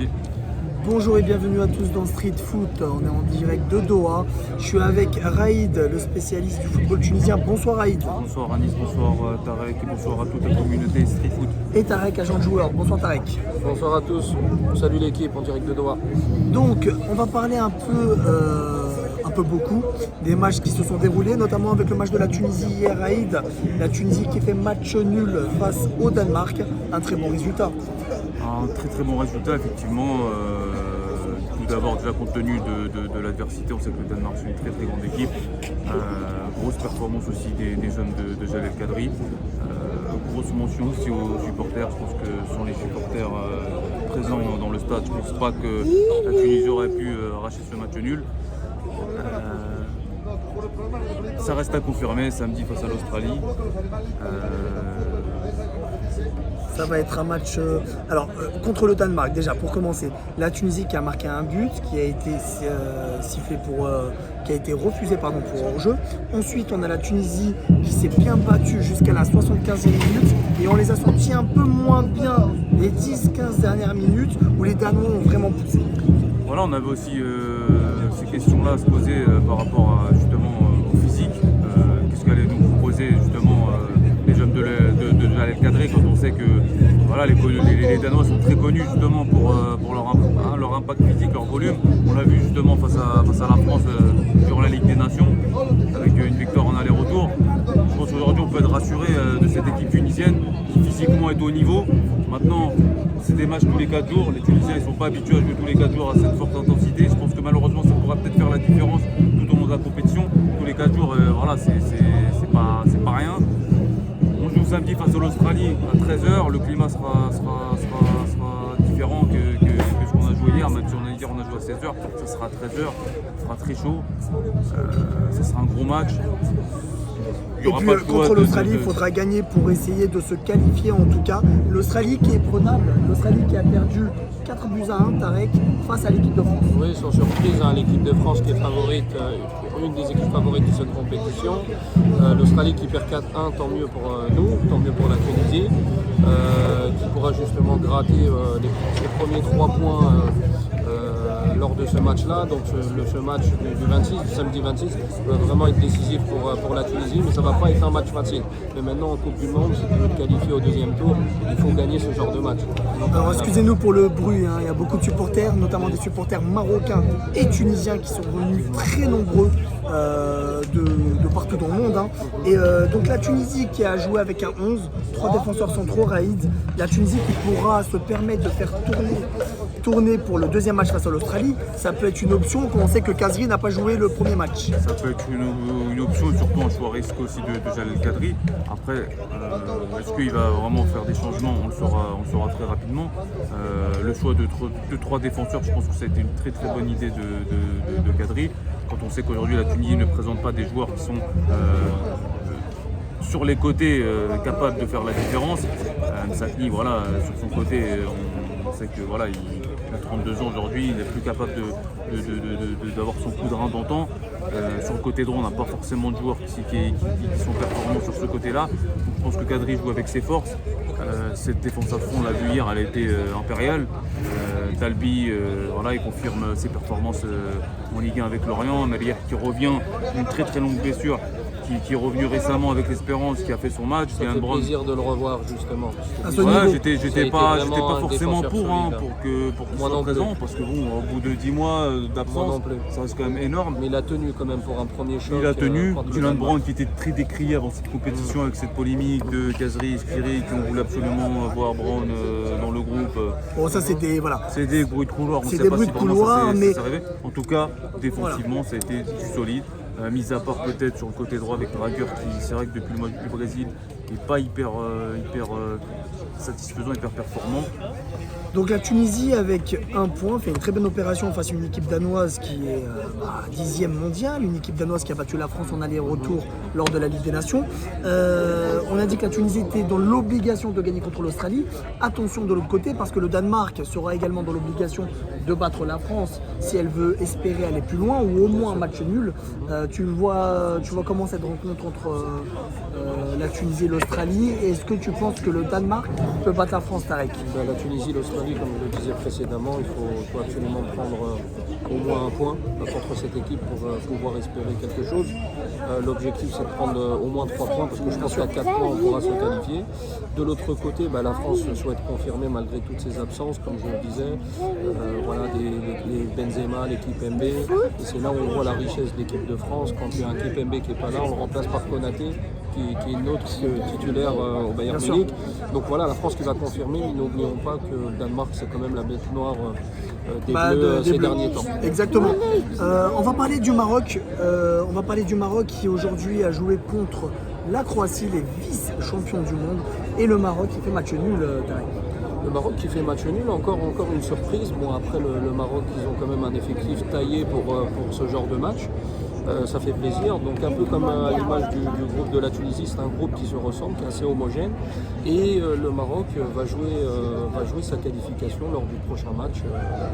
Merci. Bonjour et bienvenue à tous dans Street Foot. On est en direct de Doha. Je suis avec Raïd, le spécialiste du football tunisien. Bonsoir Raïd. Bonsoir Anis, bonsoir Tarek et bonsoir à toute la communauté Street Foot. Et Tarek, agent de joueur. Bonsoir Tarek. Bonsoir à tous, salut l'équipe en direct de Doha. Donc, on va parler un peu beaucoup des matchs qui se sont déroulés, notamment avec le match de la Tunisie hier, Raïd. La Tunisie qui fait match nul face au Danemark. Un très bon résultat. Un très bon résultat, effectivement. Tout d'abord, déjà compte tenu de l'adversité, on sait que le Danemark c'est une très grande équipe. Grosse performance aussi des jeunes de Jalel Kadri. Grosse mention aussi aux supporters. Je pense que sans les supporters présents dans le stade, je ne pense pas que la Tunisie aurait pu arracher ce match nul. Ça reste à confirmer samedi face à l'Australie. Ça va être un match contre le Danemark. Déjà, pour commencer, la Tunisie qui a marqué un but qui a été sifflé qui a été refusé pour hors-jeu. Ensuite, on a la Tunisie qui s'est bien battue jusqu'à la 75e minute et on les a sentis un peu moins bien les 10-15 dernières minutes où les Danois ont vraiment poussé. Voilà, on avait aussi ces questions-là à se poser par rapport à, justement au physique. Qu'est-ce qu'allaient nous proposer justement les jeunes de Jalel Kadri quand on sait que voilà, les Danois sont très connus justement pour leur impact physique, leur volume. On l'a vu justement face à la France durant la Ligue des Nations avec une victoire en aller-retour. Je pense qu'aujourd'hui on peut être rassuré de cette équipe tunisienne qui physiquement est au niveau. Maintenant, c'est des matchs tous les 4 jours. Les Tunisiens ne sont pas habitués à jouer tous les 4 jours à cette forte intensité. Je pense que malheureusement ça pourra peut-être faire la différence tout au long de la compétition. Tous les 4 jours, voilà, c'est pas rien. On joue samedi face à l'Australie à 13h. Le climat sera différent que ce qu'on a joué hier. Même si on a dit on a joué à 16h, ça sera à 13h. Ça sera très chaud. Ça sera un gros match. Et puis contre l'Australie, il faudra gagner pour essayer de se qualifier en tout cas. L'Australie qui est prenable, l'Australie qui a perdu 4 buts à 1, Tarek, face à l'équipe de France. Oui, sans surprise, l'équipe de France qui est favorite, une des équipes favorites de cette compétition. L'Australie qui perd 4-1, tant mieux pour nous, tant mieux pour la Tunisie, qui pourra justement gratter les premiers 3 points lors de ce match-là. Donc ce match du samedi 26 va vraiment être décisif pour la Tunisie, mais ça ne va pas être un match facile. Mais maintenant en Coupe du Monde, si tu veux te qualifier au deuxième tour, il faut gagner ce genre de match. Alors excusez-nous pour le bruit, il y a beaucoup de supporters, notamment des supporters marocains et tunisiens qui sont venus très nombreux de partout dans le monde. Et donc la Tunisie qui a joué avec un 11, 3 défenseurs centraux, Raïd. La Tunisie qui pourra se permettre de faire tourner pour le deuxième match face à l'Australie, ça peut être une option quand on sait que Kazri n'a pas joué le premier match. Ça peut être une option et surtout un choix risque aussi de Jalel Kadri. Après, est-ce qu'il va vraiment faire des changements? On le saura très rapidement. Le choix de 3 défenseurs, je pense que ça a été une très bonne idée de Kadri. Quand on sait qu'aujourd'hui la Tunisie ne présente pas des joueurs qui sont sur les côtés capables de faire la différence. Msakni, voilà, sur son côté, on sait que voilà, il a 32 ans aujourd'hui, il n'est plus capable d'avoir son coup de rein d'antan. Sur le côté droit, on n'a pas forcément de joueurs qui sont performants sur ce côté-là. Je pense que Kadri joue avec ses forces. Cette défense à fond, on l'a vu hier, elle a été impériale. Talbi, voilà, il confirme ses performances en Ligue 1 avec Lorient. Malière qui revient d'une très longue blessure, qui est revenu récemment avec l'Espérance, qui a fait son match. Ça fait plaisir de le revoir justement. Voilà, j'étais pas forcément pour qu'il soit présent, parce que bon, au bout de 10 mois d'absence, ça reste quand même énorme. Mais il a tenu quand même pour un premier choc. Il a tenu. Dylan Brown qui était très décrié avant cette compétition avec cette polémique de Kazri et Skiri qui ont voulu absolument voir Brown dans le groupe. Bon, ça c'était voilà. C'est des bruits de couloir. C'est des bruits de couloir, mais en tout cas, défensivement, ça a été du solide. Mis à part peut-être sur le côté droit avec Draguer qui, c'est vrai que depuis le match du Brésil, n'est pas hyper satisfaisant, hyper performant. Donc la Tunisie avec un point fait une très bonne opération face à une équipe danoise qui est 10e mondiale, une équipe danoise qui a battu la France en aller-retour lors de la Ligue des Nations. On a dit que la Tunisie était dans l'obligation de gagner contre l'Australie. Attention de l'autre côté parce que le Danemark sera également dans l'obligation de battre la France si elle veut espérer aller plus loin ou au moins un match nul. Tu vois comment cette rencontre entre la Tunisie et l'Australie. Est-ce que tu penses que le Danemark peut battre la France, Tarek? La Tunisie, l'Australie, comme je le disais précédemment, il faut absolument prendre au moins un point contre cette équipe pour pouvoir espérer quelque chose. L'objectif, c'est de prendre au moins 3 points, parce que je pense qu'à 4 points, on pourra se qualifier. De l'autre côté, la France souhaite confirmer malgré toutes ses absences, comme je le disais. Voilà, les Benzema, l'équipe MB. Et c'est là où on voit la richesse de l'équipe de France. Quand il y a un équipe MB qui n'est pas là, on le remplace par Konaté, qui est notre titulaire au Bayern Munich. Donc voilà, la France qui va confirmer, mais n'oublions pas que le Danemark, c'est quand même la bête noire des Bleus ces derniers temps. Exactement. On va parler du Maroc. Qui aujourd'hui a joué contre la Croatie, les vice-champions du monde, et le Maroc qui fait match nul, Tarek. Le Maroc qui fait match nul, encore une surprise. Bon, après le Maroc, ils ont quand même un effectif taillé pour ce genre de match. Ça fait plaisir. Donc un peu comme à l'image du groupe de la Tunisie, c'est un groupe qui se ressemble, qui est assez homogène. Et le Maroc va jouer sa qualification lors du prochain match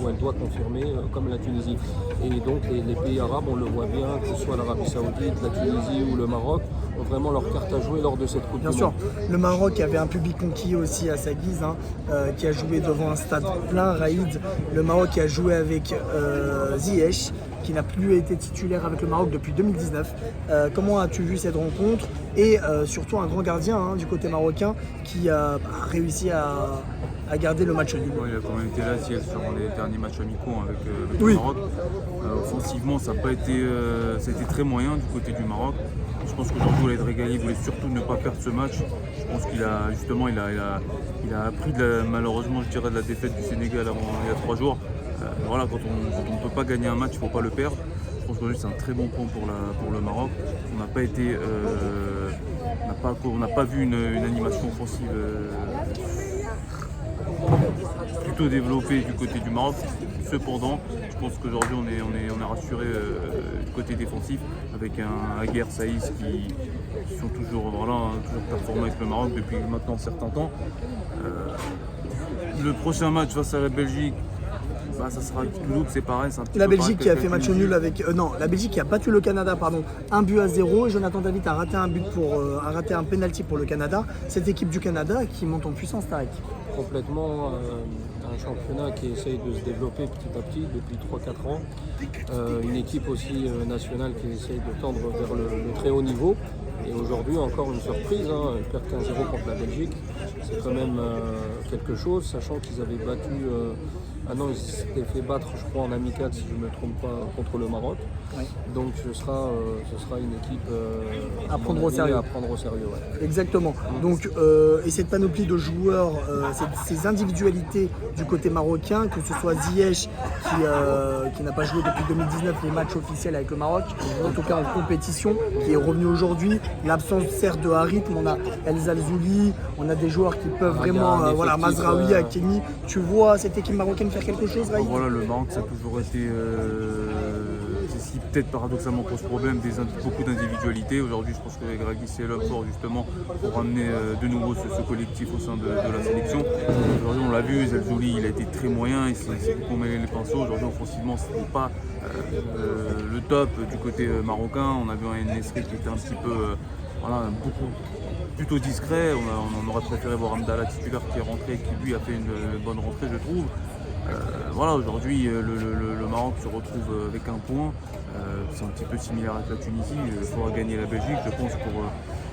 où elle doit confirmer comme la Tunisie. Et donc les pays arabes, on le voit bien, que ce soit l'Arabie Saoudite, la Tunisie ou le Maroc, ont vraiment leur carte à jouer lors de cette Coupe du Monde. Bien sûr, le Maroc avait un public conquis aussi à sa guise, qui a joué devant un stade plein, Raïd. Le Maroc a joué avec Ziyech, qui n'a plus été titulaire avec le Maroc depuis 2019. Comment as-tu vu cette rencontre? Et surtout un grand gardien du côté marocain qui a réussi à garder le match nul. Ouais, il a quand même été là sur les derniers matchs amicaux avec le Maroc. Offensivement, ça a été très moyen du côté du Maroc. Je pense qu'aujourd'hui, Walid Regragui voulait surtout ne pas perdre ce match. Je pense qu'il a justement, il a appris malheureusement, je dirais, de la défaite du Sénégal il y a 3 jours. Voilà, quand on ne peut pas gagner un match, il ne faut pas le perdre. Je pense qu'aujourd'hui c'est un très bon point pour le Maroc. On n'a pas été, on n'a pas vu une animation offensive plutôt développée du côté du Maroc. Cependant, je pense qu'aujourd'hui on est rassuré du côté défensif avec un Aguer, Saïs qui sont toujours performants avec le Maroc depuis maintenant un certain temps. Le prochain match face à la Belgique, ça sera Toulouse, c'est pareil. La Belgique qui a fait match nul avec. La Belgique qui a battu le Canada, 1-0. Et Jonathan David a raté un penalty pour le Canada. Cette équipe du Canada qui monte en puissance, Tarek. Complètement. Un championnat qui essaye de se développer petit à petit depuis 3-4 ans. Une équipe aussi nationale qui essaye de tendre vers le très haut niveau. Et aujourd'hui, encore une surprise, perdre 15-0 contre la Belgique, c'est quand même quelque chose, sachant qu'ils avaient battu. Ils s'étaient fait battre, je crois, en amical, si je ne me trompe pas, contre le Maroc. Oui. Donc ce sera une équipe à prendre au sérieux. Ouais. Exactement. Donc, et cette panoplie de joueurs, ces individualités du côté marocain, que ce soit Ziyech qui n'a pas joué depuis 2019 les matchs officiels avec le Maroc, en tout cas en compétition, qui est revenu aujourd'hui. L'absence certes de Harit, on a El Zalzouli, on a des joueurs qui peuvent vraiment, Mazraoui, Hakimi. Tu vois cette équipe marocaine faire quelque chose, Raïd? Voilà, le Maroc, ça a toujours été, c'est ce qui peut-être paradoxalement pose problème, beaucoup d'individualité. Aujourd'hui, je pense que Regragui, c'est l'homme fort justement pour ramener de nouveau ce collectif au sein de la sélection. Aujourd'hui, on l'a vu, Zalzouli, il a été très moyen, il s'est beaucoup mêlé les pinceaux. Aujourd'hui, offensivement, ce n'était pas le top du côté marocain. On a vu un Nesri qui était un petit peu, plutôt discret. On aurait préféré voir Amdallah titulaire qui est rentré, qui lui a fait une bonne rentrée, je trouve. Aujourd'hui, le Maroc se retrouve avec un point. C'est un petit peu similaire avec la Tunisie. Il faudra gagner la Belgique, je pense,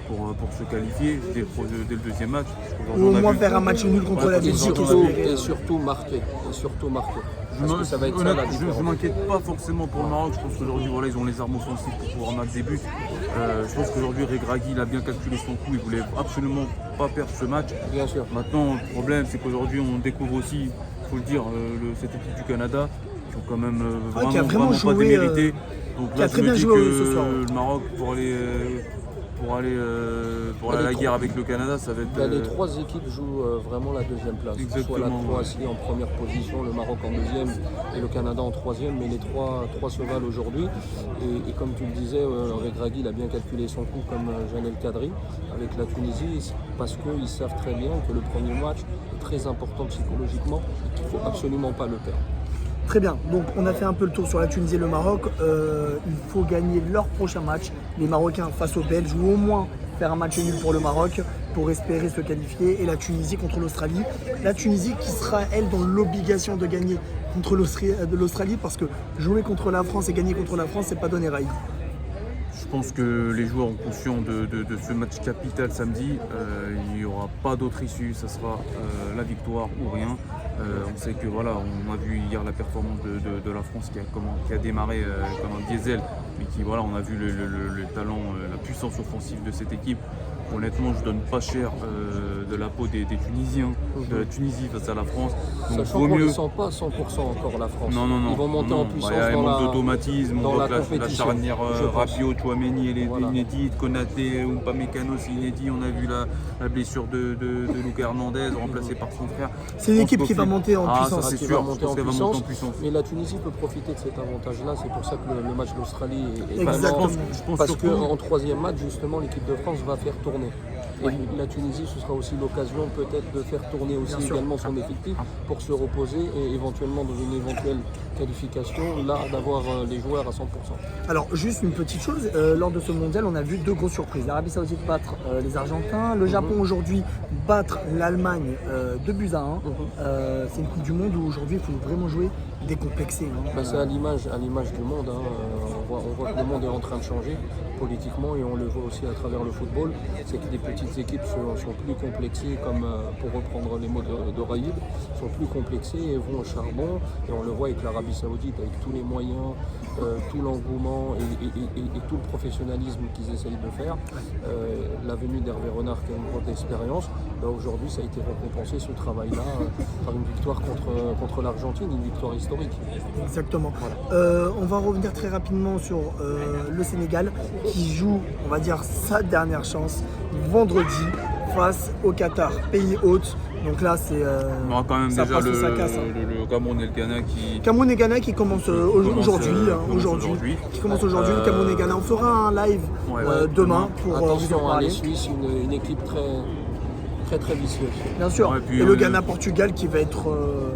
pour se qualifier dès le deuxième match. Ou au moins faire un match nul contre la Belgique. Et surtout marquer. Parce que ça va être ça la différence. Je ne m'inquiète pas forcément pour le Maroc. Je pense qu'aujourd'hui, ils ont les armes offensives pour pouvoir mettre des buts. Je pense qu'aujourd'hui, Regragui, il a bien calculé son coup. Il voulait absolument pas perdre ce match. Bien sûr. Maintenant, le problème, c'est qu'aujourd'hui, on découvre aussi, il faut le dire, cette équipe du Canada, qui ont quand même vraiment joué, pas démérité. Donc là, je me dis que ce soir, le Maroc, pour aller à la guerre avec le Canada, ça va être... Les 3 équipes jouent vraiment la deuxième place. Exactement. Soit la Croatie en première position, le Maroc en deuxième et le Canada en troisième, mais les trois se valent aujourd'hui. Et comme tu le disais, Regragui il a bien calculé son coup comme Jean El Kadri avec la Tunisie, parce qu'ils savent très bien que le premier match est très important psychologiquement et qu'il ne faut absolument pas le perdre. Très bien, donc on a fait un peu le tour sur la Tunisie et le Maroc. Il faut gagner leur prochain match, les Marocains face aux Belges, ou au moins faire un match nul pour le Maroc pour espérer se qualifier, et la Tunisie contre l'Australie. La Tunisie qui sera, elle, dans l'obligation de gagner contre l'Australie, parce que jouer contre la France et gagner contre la France, c'est pas donné Raïd. Je pense que les joueurs ont conscience de ce match capital samedi. Il n'y aura pas d'autre issue, ça sera la victoire ou rien. On sait que voilà, on a vu hier la performance de la France qui a démarré comme un diesel, mais qui voilà, on a vu le talent, la puissance offensive de cette équipe. Honnêtement, je donne pas cher de la peau des Tunisiens, de la Tunisie face à la France. Donc, Sachant vaut qu'on mieux. ne sent pas 100% encore la France. Non. Ils vont monter en puissance Il y a un dans manque la d'automatisme, on dans voit la que la compétition, charnière je pense. Rabiot, Chouameni, elle est Voilà. inédite. Konaté, Upamecano, c'est inédit. On a vu la blessure de Lucas Hernandez, remplacé par son frère. C'est une équipe qui va monter en puissance. Ça, c'est qui sûr, va monter je pense en qu'elle va monter en puissance. puissance. Mais la Tunisie peut profiter de cet avantage-là. C'est pour ça que le match d'Australie est Exactement. vraiment... Je pense Parce surtout- qu'en troisième match, justement, l'équipe de France va faire tourner. Et la Tunisie, ce sera aussi l'occasion peut-être de faire tourner aussi Bien sûr. également son effectif pour se reposer et éventuellement dans une éventuelle qualification, là, d'avoir les joueurs à 100%. Alors, juste une petite chose, lors de ce mondial, on a vu deux grosses surprises. L'Arabie Saoudite battre les Argentins, le Japon aujourd'hui battre l'Allemagne 2-1. C'est une Coupe du Monde où aujourd'hui il faut vraiment jouer décomplexé. Ben, c'est à l'image du monde. On voit que le monde est en train de changer politiquement et on le voit aussi à travers le football. C'est que les petites équipes sont plus complexées, comme pour reprendre les mots de Raïd, sont plus complexées et vont au charbon. Et on le voit avec l'Arabie Saoudite, avec tous les moyens, tout l'engouement et tout le professionnalisme qu'ils essayent de faire. La venue d'Hervé Renard qui a une grande expérience, ben, aujourd'hui ça a été récompensé ce travail-là par une victoire contre l'Argentine, une victoire historique. Exactement. On va revenir très rapidement sur le Sénégal qui joue, on va dire, sa dernière chance vendredi face au Qatar, pays hôte. Donc là, c'est. On aura quand même ça déjà passe ou ça casse, le Cameroun et le Ghana qui. Cameroun et Ghana qui commence aujourd'hui. aujourd'hui. Qui commence aujourd'hui, le Cameroun et Ghana. On fera un live Ouais, demain pour vous en Attention, parler. les Suisses, une équipe très vicieuse. Bien sûr. Ouais, et puis, et le Ghana-Portugal qui va être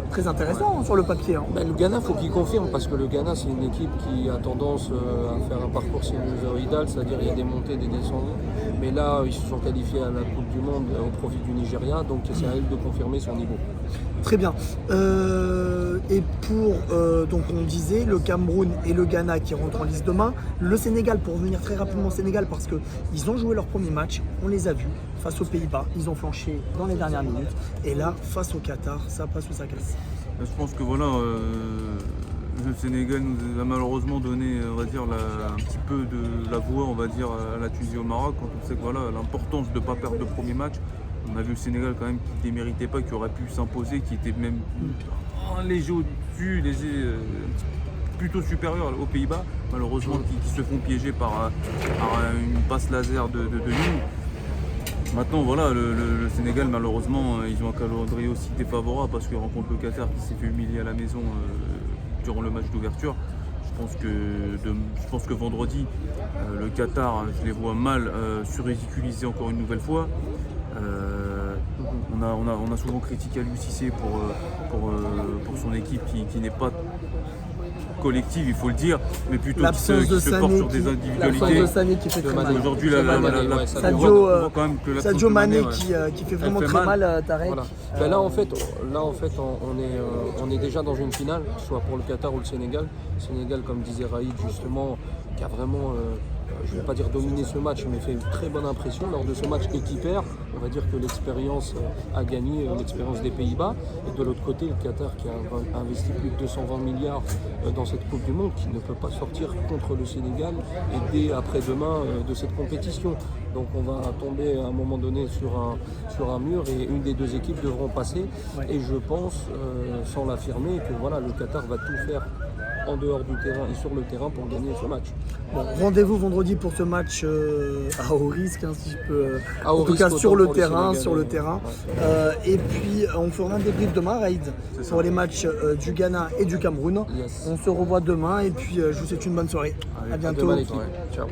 très intéressant le papier. Ben, le Ghana, faut qu'il confirme parce que le Ghana, c'est une équipe qui a tendance à faire un parcours sinusoïdal, c'est-à-dire il y a des montées, des descentes. Mais là, ils se sont qualifiés à la Coupe du Monde au profit du Nigeria, donc c'est à elle de confirmer son niveau. Très bien. Et pour, donc on disait, le Cameroun et le Ghana qui rentrent en liste demain. Le Sénégal, pour revenir très rapidement au Sénégal, parce qu'ils ont joué leur premier match, on les a vus, face aux Pays-Bas. Ils ont flanché dans les dernières minutes. Et là, face au Qatar, ça passe ou ça casse. Je pense que voilà, le Sénégal nous a malheureusement donné, on va dire, un petit peu de la voix, on va dire, à la Tunisie au Maroc, quand on sait que voilà, l'importance de ne pas perdre le premier match. On a vu le Sénégal quand même qui ne déméritait pas, qui aurait pu s'imposer, qui était même un léger au-dessus, plutôt supérieur aux Pays-Bas, malheureusement qui se font piéger par une passe laser de Young. Maintenant voilà, le Sénégal malheureusement ils ont un calendrier aussi défavorable parce qu'ils rencontrent le Qatar qui s'est fait humilier à la maison durant le match d'ouverture. Je pense que vendredi, le Qatar, je les vois mal surridiculisés encore une nouvelle fois. On a souvent critiqué Aliou Cissé pour son équipe qui n'est pas collective, il faut le dire, mais plutôt qui se porte sur des individualités. L'absence de Sané qui fait très mal. Aujourd'hui, Sadio Mané qui fait vraiment très mal, Tarek. Voilà. Ben là en fait on est déjà dans une finale, soit pour le Qatar ou le Sénégal. Sénégal, comme disait Raïd justement, qui a vraiment, je ne vais pas dire dominé ce match, mais fait une très bonne impression lors de ce match équipaire. On va dire que l'expérience a gagné, l'expérience des Pays-Bas. Et de l'autre côté, le Qatar qui a investi plus de 220 milliards dans cette Coupe du Monde, qui ne peut pas sortir contre le Sénégal et dès après-demain de cette compétition. Donc on va tomber à un moment donné sur un mur et une des deux équipes devront passer. Ouais. Et je pense, sans l'affirmer, que voilà, le Qatar va tout faire en dehors du terrain et sur le terrain pour gagner ce match. Bon, rendez-vous vendredi pour ce match à haut risque, hein, si je peux. En tout cas sur le terrain, Ouais. Et puis on fera un débrief demain, Raïd, pour les matchs du Ghana et du Cameroun. Yes. On se revoit demain et puis je vous souhaite une bonne soirée. Allez, à bientôt. Ciao.